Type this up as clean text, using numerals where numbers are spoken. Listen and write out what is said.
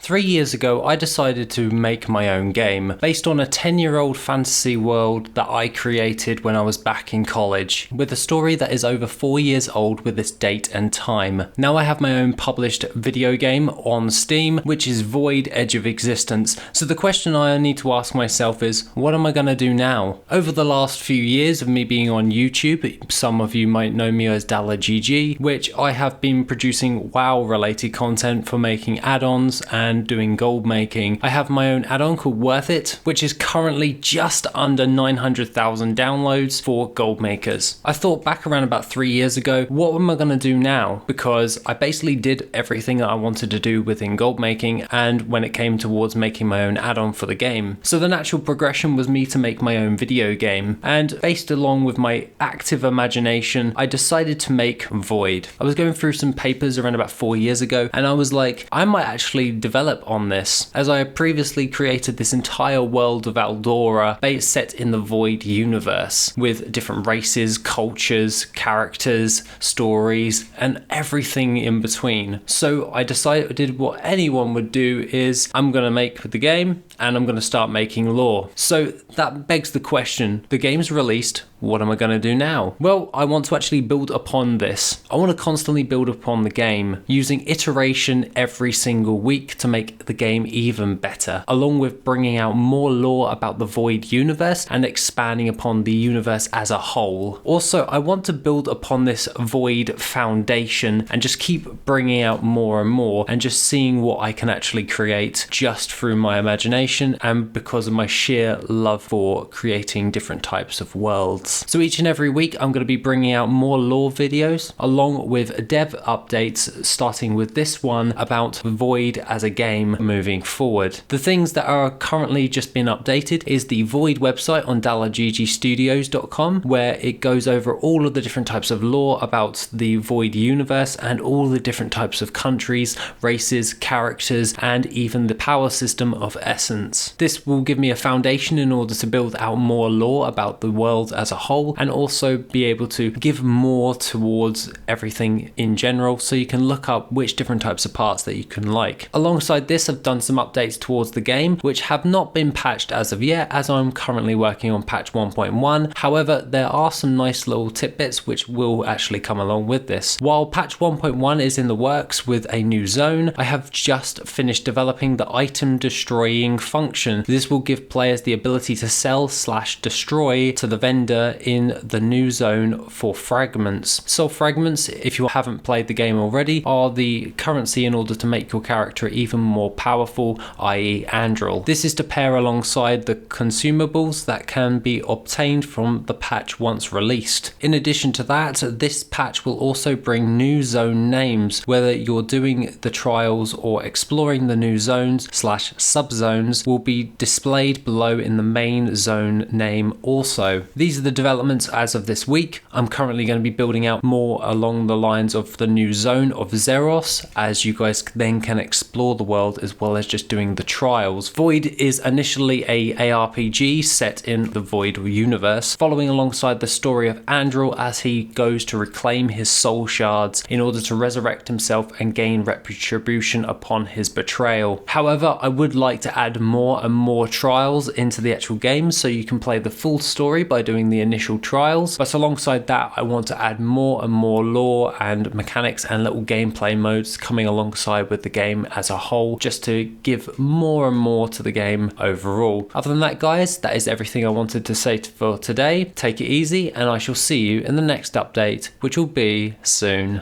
3 years ago, I decided to make my own game based on a 10-year-old fantasy world that I created when I was back in college, with a story that is over 4 years old with this date and time. Now I have my own published video game on Steam, which is Void: Edge of Existence. So the question I need to ask myself is, what am I going to do now? Over the last few years of me being on YouTube, some of you might know me as DalaGG, which I have been producing WoW related content for making add-ons and doing gold making. I have my own add-on called Worth It, which is currently just under 900,000 downloads for gold makers. I thought back around about 3 years ago, what am I going to do now? Because I basically did everything that I wanted to do within gold making and when it came towards making my own add-on for the game. So the natural progression was me to make my own video game, and based along with my active imagination, I decided to make Void. I was going through some papers around about 4 years ago and I was like, I might actually develop on this, as I had previously created this entire world of Eldora based set in the Void universe with different races, cultures, characters, stories, and everything in between. So I decided what anyone would do is I'm going to make the game and I'm going to start making lore. So that begs the question, the game's released, what am I going to do now? Well, I want to actually build upon this. I want to constantly build upon the game, using iteration every single week to make the game even better, along with bringing out more lore about the Void universe and expanding upon the universe as a whole. Also, I want to build upon this Void foundation and just keep bringing out more and more and just seeing what I can actually create just through my imagination and because of my sheer love for creating different types of worlds. So each and every week I'm going to be bringing out more lore videos along with dev updates, starting with this one about Void as a game moving forward. The things that are currently just been updated is the Void website on DalaGGstudios.com, where it goes over all of the different types of lore about the Void universe and all the different types of countries, races, characters, and even the power system of Essence. This will give me a foundation in order to build out more lore about the world as a whole, and also be able to give more towards everything in general, so you can look up which different types of parts that you can like. Alongside this, I've done some updates towards the game which have not been patched as of yet, as I'm currently working on patch 1.1. However, there are some nice little tidbits which will actually come along with this. While patch 1.1 is in the works with a new zone, I have just finished developing the item destroying function. This will give players the ability to sell/destroy to the vendor in the new zone for fragments. So fragments, if you haven't played the game already, are the currency in order to make your character even more powerful, i.e. Andril. This is to pair alongside the consumables that can be obtained from the patch once released. In addition to that, this patch will also bring new zone names, whether you're doing the trials or exploring the new zones/subzones will be displayed below in the main zone name also. These are the developments as of this week. I'm currently going to be building out more along the lines of the new zone of Zeros, as you guys then can explore the world as well as just doing the trials. Void is initially a ARPG set in the Void universe, following alongside the story of Andril as he goes to reclaim his soul shards in order to resurrect himself and gain retribution upon his betrayal. However, I would like to add more and more trials into the actual game so you can play the full story by doing the initial trials, but alongside that I want to add more and more lore and mechanics and little gameplay modes coming alongside with the game as a whole, just to give more and more to the game overall. Other than that, guys, that is everything I wanted to say for today. Take it easy and I shall see you in the next update, which will be soon.